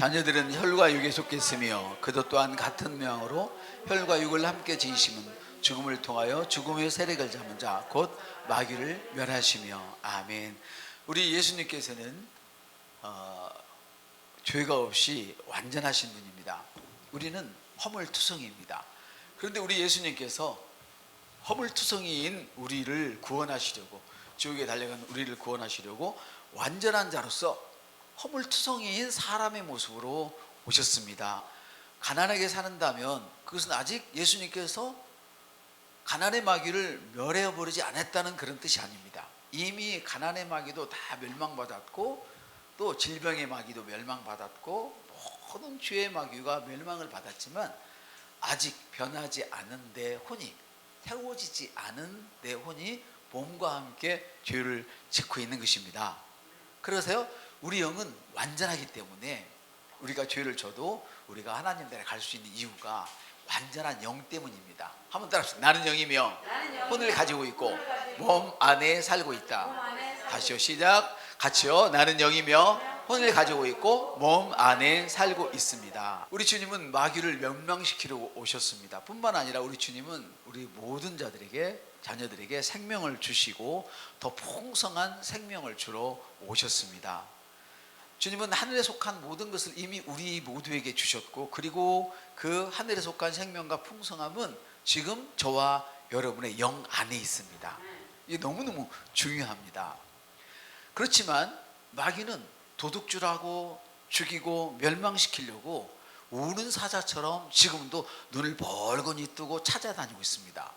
자녀들은 혈과 육에 속했으며 그도 또한 같은 명으로 혈과 육을 함께 지으심은 죽음을 통하여 죽음의 세력을 잡은 자 곧 마귀를 멸하시며. 아멘. 우리 예수님께서는 죄가 없이 완전하신 분입니다. 우리는 허물투성이입니다. 그런데 우리 예수님께서 허물투성이인 우리를 구원하시려고, 지옥에 달려간 우리를 구원하시려고 완전한 자로서 허물투성이인 사람의 모습으로 오셨습니다. 가난하게 사는다면 그것은 아직 예수님께서 가난의 마귀를 멸해버리지 않았다는 그런 뜻이 아닙니다. 이미 가난의 마귀도 다 멸망받았고, 또 질병의 마귀도 멸망받았고, 모든 죄의 마귀가 멸망을 받았지만 아직 변하지 않은 내 혼이, 세워지지 않은 내 혼이 몸과 함께 죄를 짓고 있는 것입니다. 그래서요, 우리 영은 완전하기 때문에 우리가 죄를 져도 우리가 하나님 나라에 갈 수 있는 이유가 완전한 영 때문입니다. 한번 따라합시다. 나는 영이며 혼을 가지고 있고 몸 안에 살고 있다. 다시요, 시작. 같이요. 나는 영이며 혼을 가지고 있고 몸 안에 살고 있습니다. 우리 주님은 마귀를 멸망시키려고 오셨습니다. 뿐만 아니라 우리 주님은 우리 모든 자들에게, 자녀들에게 생명을 주시고 더 풍성한 생명을 주러 오셨습니다. 주님은 하늘에 속한 모든 것을 이미 우리 모두에게 주셨고, 그리고 그 하늘에 속한 생명과 풍성함은 지금 저와 여러분의 영 안에 있습니다. 이게 너무너무 중요합니다. 그렇지만 마귀는 도둑질하고 죽이고 멸망시키려고 우는 사자처럼 지금도 눈을 벌거니 뜨고 찾아다니고 있습니다.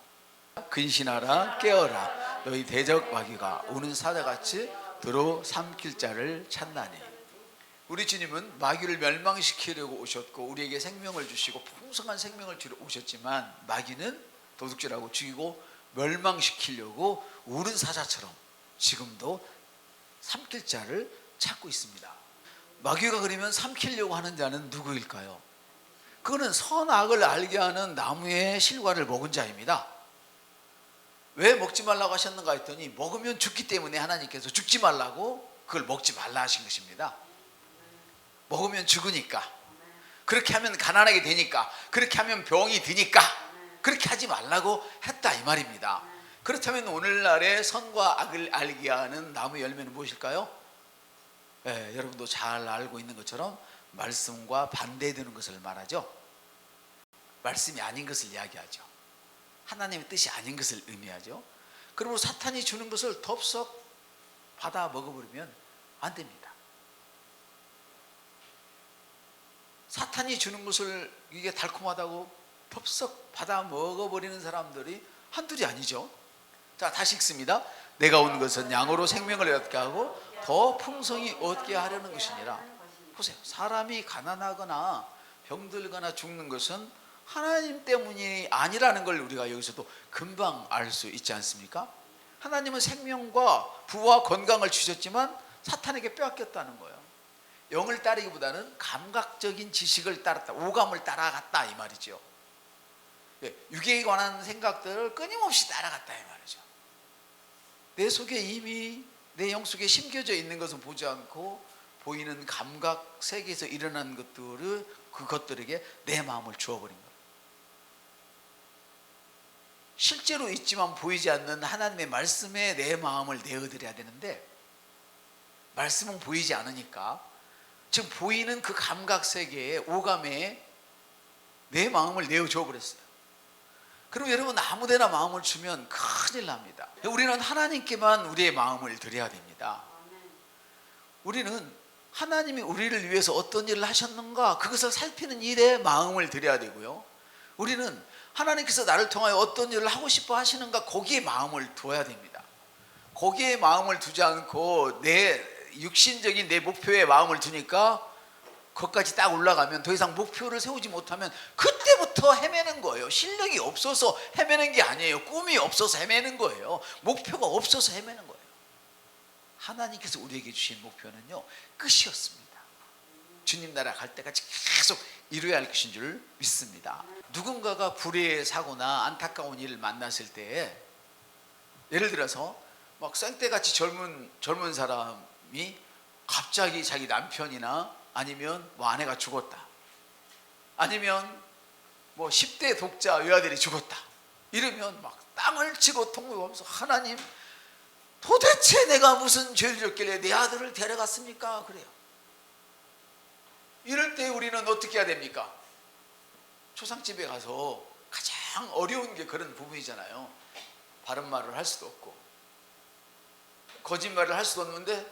근신하라, 깨어라. 너희 대적 마귀가 우는 사자같이 들어 삼킬 자를 찾나니. 우리 주님은 마귀를 멸망시키려고 오셨고 우리에게 생명을 주시고 풍성한 생명을 주러 오셨지만, 마귀는 도둑질하고 죽이고 멸망시키려고 우는 사자처럼 지금도 삼킬 자를 찾고 있습니다. 마귀가 그러면 삼키려고 하는 자는 누구일까요? 그거는 선악을 알게 하는 나무의 실과를 먹은 자입니다. 왜 먹지 말라고 하셨는가 했더니, 먹으면 죽기 때문에 하나님께서 죽지 말라고 그걸 먹지 말라 하신 것입니다. 먹으면 죽으니까, 그렇게 하면 가난하게 되니까, 그렇게 하면 병이 드니까 그렇게 하지 말라고 했다, 이 말입니다. 그렇다면 오늘날의 선과 악을 알게 하는 나무 열매는 무엇일까요? 여러분도 잘 알고 있는 것처럼 말씀과 반대되는 것을 말하죠. 말씀이 아닌 것을 이야기하죠. 하나님의 뜻이 아닌 것을 의미하죠. 그러므로 사탄이 주는 것을 덥석 받아 먹어버리면 안 됩니다. 사탄이 주는 것을 이게 달콤하다고 덥석 받아 먹어버리는 사람들이 한둘이 아니죠. 자, 다시 읽습니다. 내가 온 것은 양으로 생명을 얻게 하고 더 풍성히 얻게 하려는 것이니라. 보세요. 사람이 가난하거나 병들거나 죽는 것은 하나님 때문이 아니라는 걸 우리가 여기서도 금방 알 수 있지 않습니까? 하나님은 생명과 부와 건강을 주셨지만 사탄에게 빼앗겼다는 거예요. 영을 따르기보다는 감각적인 지식을 따랐다, 오감을 따라갔다, 이 말이죠. 육에 관한 생각들을 끊임없이 따라갔다, 이 말이죠. 내 속에 이미, 내 영 속에 심겨져 있는 것은 보지 않고 보이는 감각 세계에서 일어난 것들을, 그것들에게 내 마음을 주어버린 거예요. 실제로 있지만 보이지 않는 하나님의 말씀에 내 마음을 내어드려야 되는데, 말씀은 보이지 않으니까 지금 보이는 그 감각 세계에, 오감에 내 마음을 내어줘 버렸어요. 그럼 여러분, 아무데나 마음을 주면 큰일 납니다. 우리는 하나님께만 우리의 마음을 드려야 됩니다. 우리는 하나님이 우리를 위해서 어떤 일을 하셨는가, 그것을 살피는 일에 마음을 드려야 되고요. 우리는 하나님께서 나를 통하여 어떤 일을 하고 싶어 하시는가, 거기에 마음을 두어야 됩니다. 거기에 마음을 두지 않고 내 육신적인 내 목표에 마음을 두니까 거기까지 딱 올라가면 더 이상 목표를 세우지 못하면 그때부터 헤매는 거예요. 실력이 없어서 헤매는 게 아니에요. 꿈이 없어서 헤매는 거예요. 목표가 없어서 헤매는 거예요. 하나님께서 우리에게 주신 목표는요, 끝이었습니다. 주님 나라 갈 때까지 계속 이루어야 할 것인 줄 믿습니다. 누군가가 불의의 사고나 안타까운 일을 만났을 때, 예를 들어서 막 생때같이 젊은 사람이 갑자기 자기 남편이나 아니면 뭐 아내가 죽었다, 아니면 뭐 10대 독자 외아들이 죽었다, 이러면 막 땅을 치고 통곡하면서 하나님, 도대체 내가 무슨 죄를 졌길래 내 아들을 데려갔습니까? 그래요. 이럴 때 우리는 어떻게 해야 됩니까? 초상집에 가서 가장 어려운 게 그런 부분이잖아요. 바른 말을 할 수도 없고 거짓말을 할 수도 없는데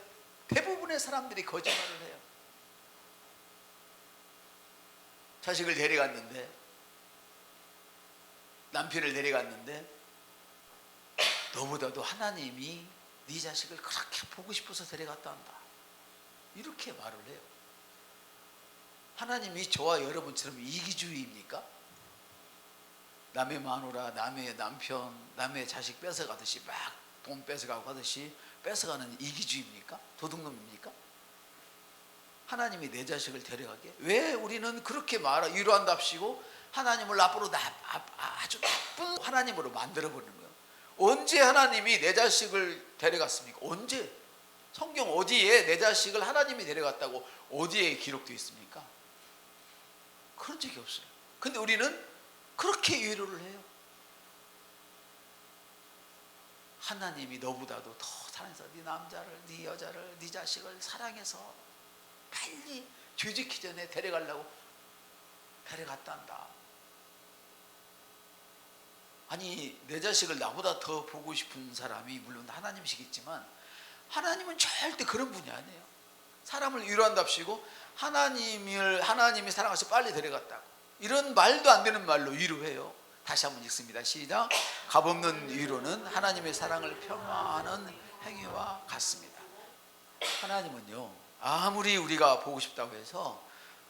대부분의 사람들이 거짓말을 해요. 자식을 데려갔는데, 남편을 데려갔는데, 너보다도 하나님이 네 자식을 그렇게 보고 싶어서 데려갔다 한다, 이렇게 말을 해요. 하나님이 저와 여러분처럼 이기주의입니까? 남의 마누라, 남의 남편, 남의 자식 뺏어가듯이 막 돈 뺏어가고 하듯이 뺏어가는 이기주의입니까? 도둑놈입니까? 하나님이 내 자식을 데려가게? 왜 우리는 그렇게 위로한답시고 하나님을 앞으로 아주 나쁜 하나님으로 만들어버리는 거예요? 언제 하나님이 내 자식을 데려갔습니까? 언제? 성경 어디에 내 자식을 하나님이 데려갔다고 어디에 기록되어 있습니까? 그런 적이 없어요. 근데 우리는 그렇게 위로를 해요. 하나님이 너보다도 더 사랑해서 네 남자를, 네 여자를, 네 자식을 사랑해서 빨리 죄짓기 전에 데려가려고 데려갔다 한다. 아니, 내 자식을 나보다 더 보고 싶은 사람이 물론 하나님이시겠지만 하나님은 절대 그런 분이 아니에요. 사람을 위로한답시고 하나님이 사랑해서 빨리 데려갔다고, 이런 말도 안 되는 말로 위로해요. 다시 한번 읽습니다. 시작. 값없는 위로는 하나님의 사랑을 폄하하는 행위와 같습니다. 하나님은요, 아무리 우리가 보고 싶다고 해서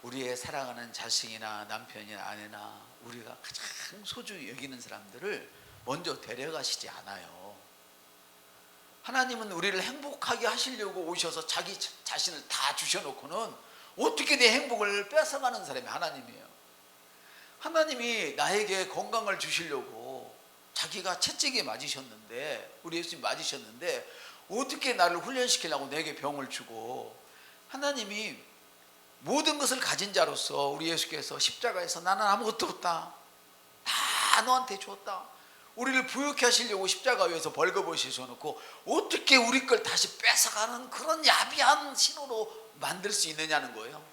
우리의 사랑하는 자식이나 남편이나 아내나 우리가 가장 소중히 여기는 사람들을 먼저 데려가시지 않아요. 하나님은 우리를 행복하게 하시려고 오셔서 자기 자신을 다 주셔놓고는 어떻게 내 행복을 뺏어가는 사람이 하나님이에요. 하나님이 나에게 건강을 주시려고 자기가 채찍에 맞으셨는데, 우리 예수님 맞으셨는데 어떻게 나를 훈련시키려고 내게 병을 주고, 하나님이 모든 것을 가진 자로서 우리 예수께서 십자가에서 나는 아무것도 없다, 다 너한테 줬다, 우리를 부유케 하시려고 십자가 위에서 벌거벗으셔놓고 어떻게 우리 걸 다시 뺏어가는 그런 야비한 신호로 만들 수 있느냐는 거예요.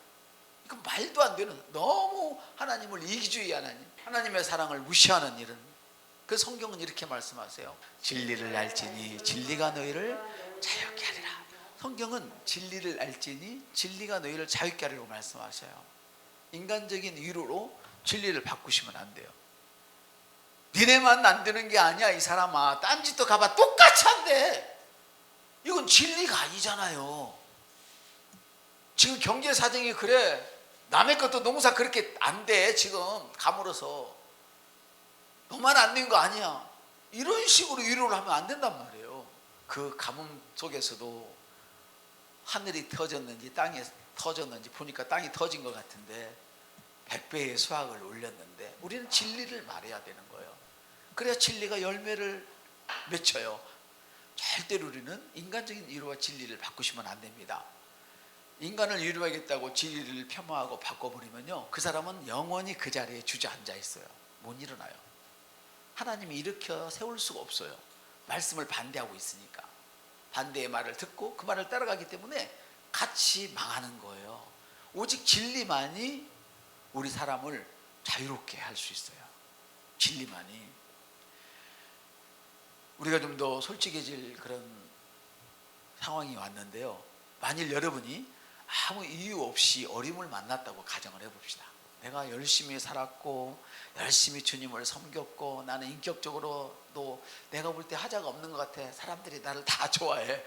이건 말도 안 되는, 너무 하나님을 이기주의 하나님의 사랑을 무시하는 일은, 그 성경은 이렇게 말씀하세요. 진리를 알지니 진리가 너희를 자유케 하리라. 성경은 진리를 알지니 진리가 너희를 자유케 하리라고 말씀하셔요. 인간적인 위로로 진리를 바꾸시면 안 돼요. 니네만 안 되는 게 아니야 이 사람아, 딴짓도 가봐 똑같이 한대. 이건 진리가 아니잖아요. 지금 경제 사정이 그래, 남의 것도 농사 그렇게 안 돼, 지금 가물어서 너만 안 된 거 아니야, 이런 식으로 위로를 하면 안 된단 말이에요. 그 가뭄 속에서도 하늘이 터졌는지 땅이 터졌는지 보니까 땅이 터진 것 같은데 100배의 수확을 올렸는데, 우리는 진리를 말해야 되는 거예요. 그래야 진리가 열매를 맺혀요. 절대로 우리는 인간적인 위로와 진리를 바꾸시면 안 됩니다. 인간을 위로하겠다고 진리를 폄하하고 바꿔버리면요, 그 사람은 영원히 그 자리에 주저앉아 있어요. 못 일어나요. 하나님이 일으켜 세울 수가 없어요. 말씀을 반대하고 있으니까. 반대의 말을 듣고 그 말을 따라가기 때문에 같이 망하는 거예요. 오직 진리만이 우리 사람을 자유롭게 할 수 있어요. 진리만이. 우리가 좀 더 솔직해질 그런 상황이 왔는데요, 만일 여러분이 아무 이유 없이 어려움을 만났다고 가정을 해봅시다. 내가 열심히 살았고 열심히 주님을 섬겼고 나는 인격적으로도 내가 볼 때 하자가 없는 것 같아, 사람들이 나를 다 좋아해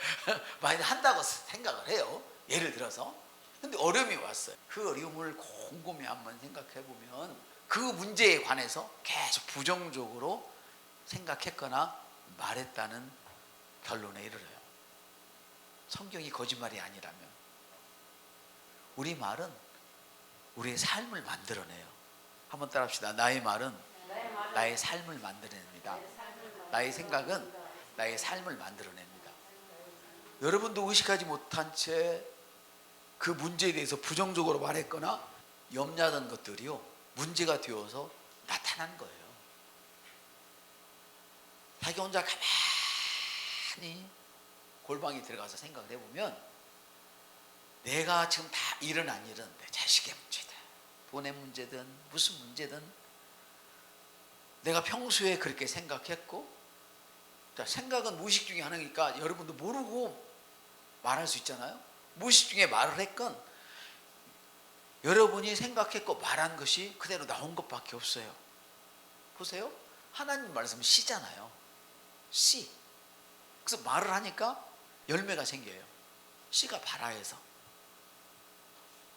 많이 한다고 생각을 해요. 예를 들어서. 근데 어려움이 왔어요. 그 어려움을 곰곰이 한번 생각해 보면 그 문제에 관해서 계속 부정적으로 생각했거나 말했다는 결론에 이르러요. 성경이 거짓말이 아니라면. 우리 말은 우리의 삶을 만들어내요. 한번 따라합시다. 나의 말은 나의 삶을 만들어냅니다. 나의 생각은 나의 삶을 만들어냅니다. 여러분도 의식하지 못한 채 그 문제에 대해서 부정적으로 말했거나 염려하던 것들이요, 문제가 되어서 나타난 거예요. 자기 혼자 가만히 골방에 들어가서 생각을 해보면, 내가 지금 다 일어난 일은 내 자식의 문제든 돈의 문제든 무슨 문제든 내가 평소에 그렇게 생각했고, 생각은 무의식 중에 하나니까 여러분도 모르고 말할 수 있잖아요. 무의식 중에 말을 했건 여러분이 생각했고 말한 것이 그대로 나온 것밖에 없어요. 보세요. 하나님 말씀은 씨잖아요. 씨. 그래서 말을 하니까 열매가 생겨요. 씨가 발아해서.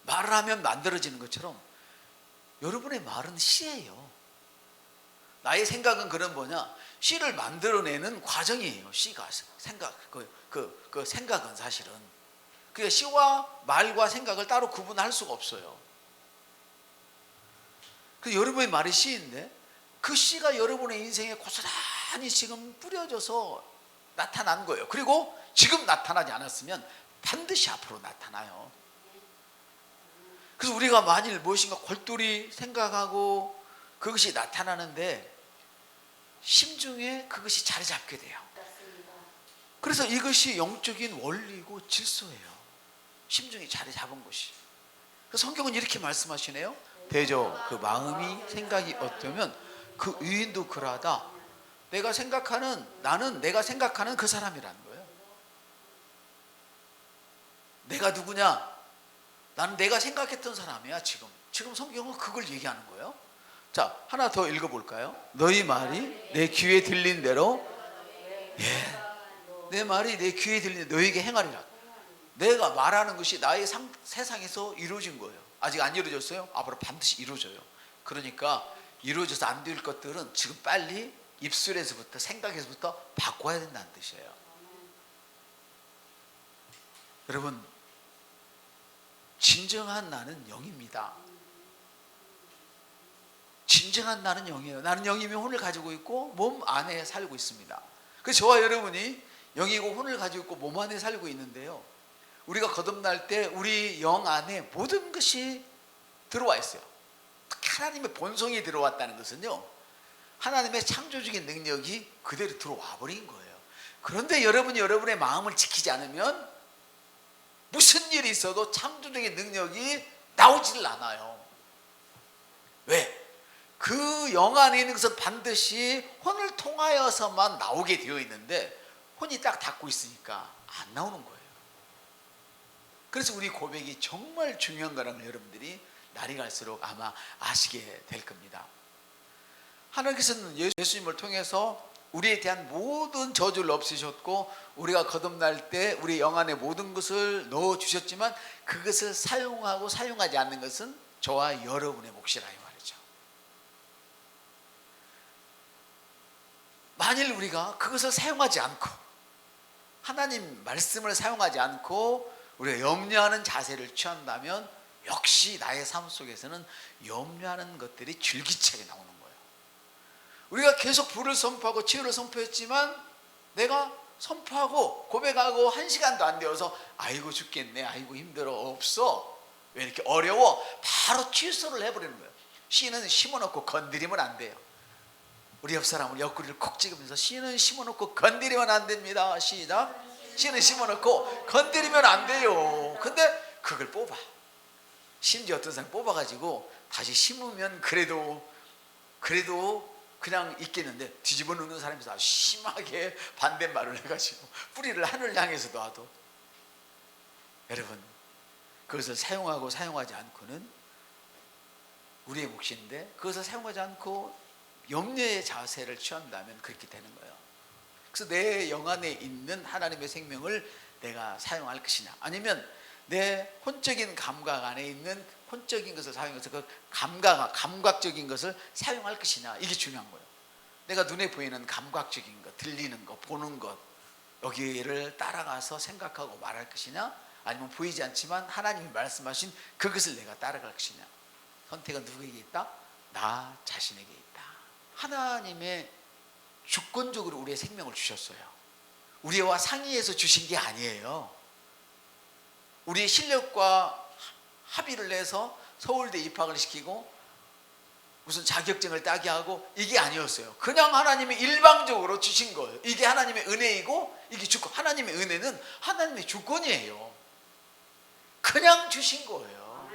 말을 하면 만들어지는 것처럼 여러분의 말은 씨예요. 나의 생각은 그런 뭐냐, 씨를 만들어내는 과정이에요. 씨가 생각, 그 생각은 사실은. 그러니까 씨와 말과 생각을 따로 구분할 수가 없어요. 그 여러분의 말이 씨인데, 그 씨가 여러분의 인생에 고스란히 지금 뿌려져서 나타난 거예요. 그리고 지금 나타나지 않았으면 반드시 앞으로 나타나요. 그래서 우리가 만일 무엇인가 골똘히 생각하고 그것이 나타나는데 심중에 그것이 자리 잡게 돼요. 그래서 이것이 영적인 원리고 질서예요. 심중에 자리 잡은 것이. 그래서 성경은 이렇게 말씀하시네요. 대저 그 마음이 생각이 어떠면 그 의인도 그러하다. 내가 생각하는 그 사람이라는 거예요. 내가 누구냐? 나는 내가 생각했던 사람이야. 지금 성경은 그걸 얘기하는 거예요. 자, 하나 더 읽어볼까요? 너희 말이 내 귀에 들린 대로, 내 말이 내 귀에 들린 대로 너희에게 행하리라. 내가 말하는 것이 나의 세상에서 이루어진 거예요. 아직 안 이루어졌어요? 앞으로 반드시 이루어져요. 그러니까 이루어져서 안 될 것들은 지금 빨리 입술에서부터, 생각에서부터 바꿔야 된다는 뜻이에요. 여러분, 진정한 나는 영입니다. 진정한 나는 영이에요. 나는 영이며 혼을 가지고 있고 몸 안에 살고 있습니다. 그래서 저와 여러분이 영이고 혼을 가지고 있고 몸 안에 살고 있는데요, 우리가 거듭날 때 우리 영 안에 모든 것이 들어와 있어요. 특히 하나님의 본성이 들어왔다는 것은요, 하나님의 창조적인 능력이 그대로 들어와 버린 거예요. 그런데 여러분이 여러분의 마음을 지키지 않으면 무슨 일이 있어도 창조적인 능력이 나오질 않아요. 왜? 그 영 안에 있는 것은 반드시 혼을 통하여서만 나오게 되어 있는데 혼이 딱 닫고 있으니까 안 나오는 거예요. 그래서 우리 고백이 정말 중요한 거라는 걸 여러분들이 날이 갈수록 아마 아시게 될 겁니다. 하나님께서는 예수님을 통해서 우리에 대한 모든 저주를 없애셨고, 우리가 거듭날 때 우리 영 안에 모든 것을 넣어주셨지만 그것을 사용하고 사용하지 않는 것은 저와 여러분의 몫이라 이 말이죠. 만일 우리가 그것을 사용하지 않고, 하나님 말씀을 사용하지 않고 우리가 염려하는 자세를 취한다면 역시 나의 삶 속에서는 염려하는 것들이 줄기차게 나오는 거예요. 우리가 계속 불을 선포하고 치유를 선포했지만 내가 선포하고 고백하고 1시간도 안 되어서 아이고 죽겠네, 아이고 힘들어, 없어, 왜 이렇게 어려워, 바로 취소를 해버리는 거예요. 씨는 심어놓고 건드리면 안 돼요. 우리 옆 사람을 옆구리를 콕 찍으면서 씨는 심어놓고 건드리면 안 됩니다. 시작. 씨는 심어놓고 건드리면 안 돼요. 근데 그걸 뽑아. 심지어 어떤 사람 뽑아가지고 다시 심으면 그래도 그냥 있겠는데 뒤집어 놓는 사람이 아주 심하게 반대말을 해가지고 뿌리를 하늘 향해서 놔도, 여러분, 그것을 사용하고 사용하지 않고는 우리의 몫인데, 그것을 사용하지 않고 염려의 자세를 취한다면 그렇게 되는 거예요. 그래서 내 영 안에 있는 하나님의 생명을 내가 사용할 것이냐, 아니면 내 혼적인 감각 안에 있는 혼적인 것을 사용해서 그 감각적인 것을 사용할 것이냐, 이게 중요한 거예요. 내가 눈에 보이는 감각적인 것, 들리는 것, 보는 것, 여기를 따라가서 생각하고 말할 것이냐, 아니면 보이지 않지만 하나님이 말씀하신 그것을 내가 따라갈 것이냐. 선택은 누구에게 있다? 나 자신에게 있다. 하나님의 주권적으로 우리의 생명을 주셨어요. 우리와 상의해서 주신 게 아니에요. 우리의 실력과 합의를 내서 서울대 입학을 시키고 무슨 자격증을 따게 하고 이게 아니었어요. 그냥 하나님이 일방적으로 주신 거예요. 이게 하나님의 은혜이고 이게 주권. 하나님의 은혜는 하나님의 주권이에요. 그냥 주신 거예요.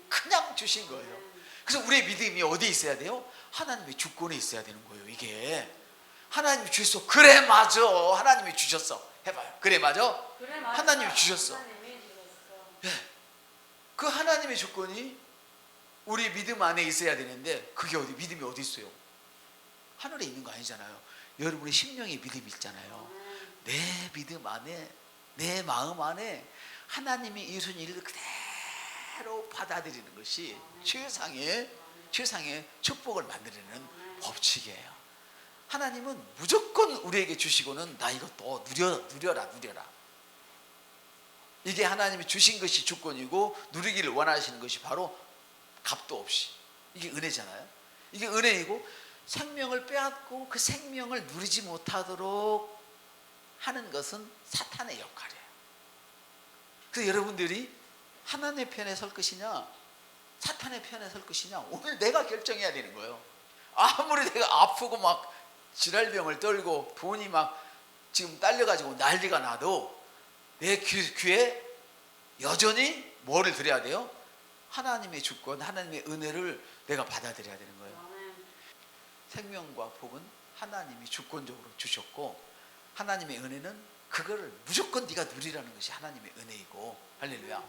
그냥 주신 거예요. 그래서 우리의 믿음이 어디에 있어야 돼요? 하나님의 주권에 있어야 되는 거예요. 이게 하나님이 주셨어. 그래 맞아. 하나님이 주셨어. 해봐요. 그래 맞아. 그래, 맞아. 하나님이 주셨어. 하나님이 주셨어. 네. 그 하나님의 주권이 우리 믿음 안에 있어야 되는데 그게 어디 믿음이 어디 있어요? 하늘에 있는 거 아니잖아요. 여러분의 심령의 믿음이 있잖아요. 내 믿음 안에 내 마음 안에 하나님이 이루신 일을 그대로 받아들이는 것이 최상의 축복을 만들어내는 법칙이에요. 하나님은 무조건 우리에게 주시고는 나 이거 또 누려라. 이게 하나님이 주신 것이 주권이고 누리기를 원하시는 것이 바로 값도 없이 이게 은혜잖아요. 이게 은혜이고 생명을 빼앗고 그 생명을 누리지 못하도록 하는 것은 사탄의 역할이에요. 그래서 여러분들이 하나님의 편에 설 것이냐 사탄의 편에 설 것이냐 오늘 내가 결정해야 되는 거예요. 아무리 내가 아프고 막 질환병을 떨고 돈이 막 지금 딸려가지고 난리가 나도 내 귀에 여전히 뭐를 드려야 돼요? 하나님의 주권, 하나님의 은혜를 내가 받아들여야 되는 거예요. 생명과 복은 하나님이 주권적으로 주셨고 하나님의 은혜는 그거를 무조건 네가 누리라는 것이 하나님의 은혜이고 할렐루야.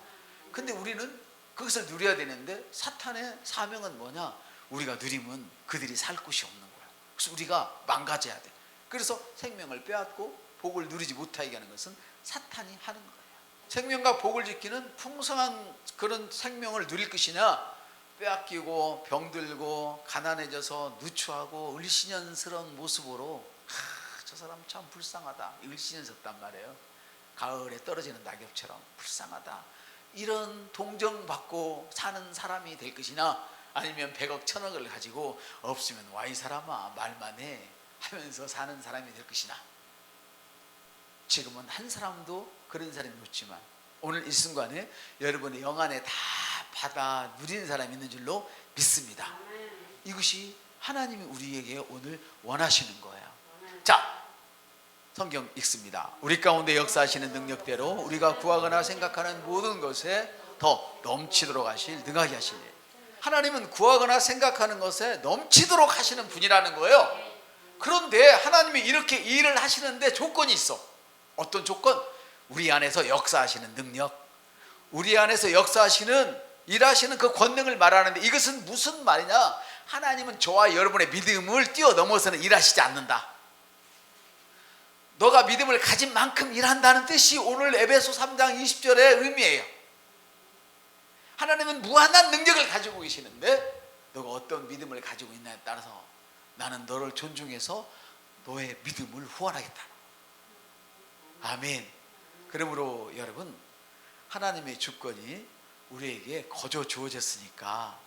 근데 우리는 그것을 누려야 되는데 사탄의 사명은 뭐냐? 우리가 누리면 그들이 살 곳이 없는 거야. 그래서 우리가 망가져야 돼. 그래서 생명을 빼앗고 복을 누리지 못하게 하는 것은 사탄이 하는 거예요. 생명과 복을 지키는 풍성한 그런 생명을 누릴 것이냐 빼앗기고 병들고 가난해져서 누추하고 을씨년스러운 모습으로 저 사람 참 불쌍하다 을씨년스럽단 말이에요. 가을에 떨어지는 낙엽처럼 불쌍하다 이런 동정받고 사는 사람이 될 것이냐 아니면 100억 1000억을 가지고 없으면 와 이 사람아 말만 해 하면서 사는 사람이 될 것이냐. 지금은 한 사람도 그런 사람이 없지만 오늘 이 순간에 여러분의 영 안에 다 받아 누리는 사람이 있는 줄로 믿습니다. 이것이 하나님이 우리에게 오늘 원하시는 거예요. 자, 성경 읽습니다. 우리 가운데 역사하시는 능력대로 우리가 구하거나 생각하는 모든 것에 더 넘치도록 하실 능하게 하시니 하나님은 구하거나 생각하는 것에 넘치도록 하시는 분이라는 거예요. 그런데 하나님이 이렇게 일을 하시는데 조건이 있어. 어떤 조건? 우리 안에서 역사하시는 능력, 우리 안에서 역사하시는 일하시는 그 권능을 말하는데 이것은 무슨 말이냐? 하나님은 저와 여러분의 믿음을 뛰어넘어서는 일하시지 않는다. 너가 믿음을 가진 만큼 일한다는 뜻이 오늘 에베소 3장 20절의 의미예요. 하나님은 무한한 능력을 가지고 계시는데 너가 어떤 믿음을 가지고 있냐에 따라서 나는 너를 존중해서 너의 믿음을 후원하겠다. 아멘. 그러므로 여러분 하나님의 주권이 우리에게 거저 주어졌으니까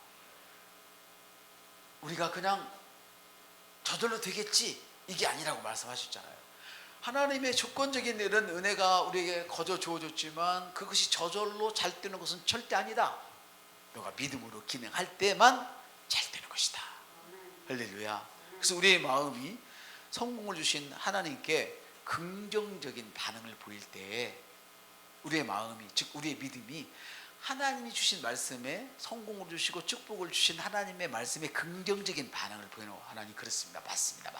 우리가 그냥 저절로 되겠지 이게 아니라고 말씀하셨잖아요. 하나님의 주권적인 일은 은혜가 우리에게 거저 주어졌지만 그것이 저절로 잘 되는 것은 절대 아니다. 너가 믿음으로 기능할 때만 잘 되는 것이다. 할렐루야. 그래서 우리의 마음이 성공을 주신 하나님께 긍정적인 반응을 보일 때 우리의 마음이 즉 우리의 믿음이 하나님이 주신 말씀에 성공을 주시고 축복을 주신 하나님의 말씀에 긍정적인 반응을 보이는 하나님 그렇습니다. 맞습니다.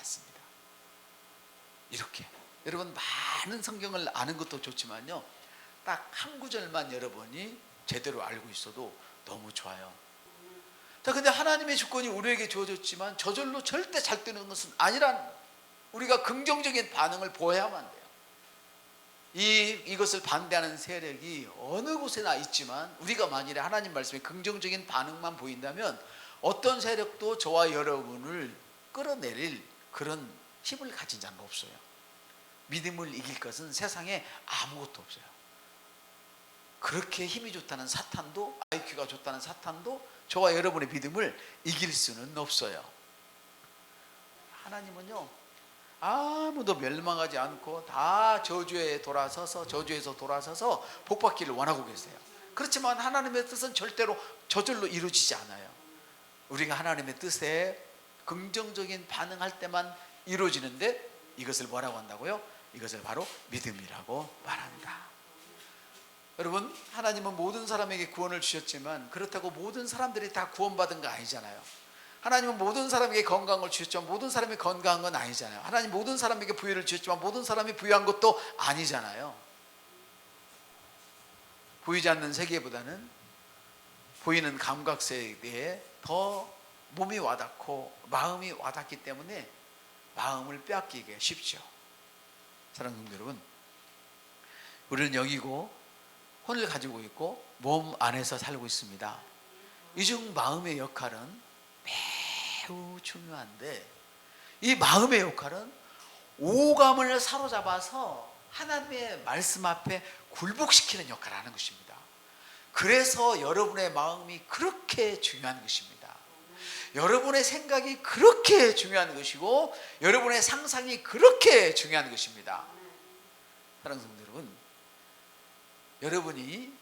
이렇게 여러분 많은 성경을 아는 것도 좋지만요 딱 한 구절만 여러분이 제대로 알고 있어도 너무 좋아요. 자, 근데 하나님의 주권이 우리에게 주어졌지만 저절로 절대 잘 되는 것은 아니라는 거예요. 우리가 긍정적인 반응을 보여야만 돼요. 이것을 반대하는 세력이 어느 곳에나 있지만 우리가 만일에 하나님 말씀에 긍정적인 반응만 보인다면 어떤 세력도 저와 여러분을 끌어내릴 그런 힘을 가진 자는 없어요. 믿음을 이길 것은 세상에 아무것도 없어요. 그렇게 힘이 좋다는 사탄도 IQ가 좋다는 사탄도 저와 여러분의 믿음을 이길 수는 없어요. 하나님은요 아무도 멸망하지 않고 다 저주에서 돌아서서 복받기를 원하고 계세요. 그렇지만 하나님의 뜻은 절대로 저절로 이루어지지 않아요. 우리가 하나님의 뜻에 긍정적인 반응할 때만 이루어지는데, 이것을 뭐라고 한다고요? 이것을 바로 믿음이라고 말한다. 여러분, 하나님은 모든 사람에게 구원을 주셨지만 그렇다고 모든 사람들이 다 구원받은 거 아니잖아요. 하나님은 모든 사람에게 건강을 주셨지만 모든 사람이 건강한 건 아니잖아요. 하나님 모든 사람에게 부유를 주셨지만 모든 사람이 부유한 것도 아니잖아요. 보이지 않는 세계보다는 보이는 감각세계에 더 몸이 와닿고 마음이 와닿기 때문에 마음을 빼앗기기 쉽죠. 사랑하는 성도 여러분, 우리는 영이고 혼을 가지고 있고 몸 안에서 살고 있습니다. 이 중 마음의 역할은 매우 중요한데, 이 마음의 역할은 오감을 사로잡아서 하나님의 말씀 앞에 굴복시키는 역할을 하는 것입니다. 그래서 여러분의 마음이 그렇게 중요한 것입니다. 여러분의 생각이 그렇게 중요한 것이고 여러분의 상상이 그렇게 중요한 것입니다. 사랑하는 성도 여러분,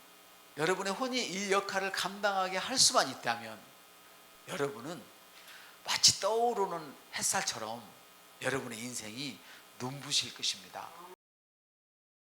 여러분의 혼이 이 역할을 감당하게 할 수만 있다면 여러분은 마치 떠오르는 햇살처럼 여러분의 인생이 눈부실 것입니다.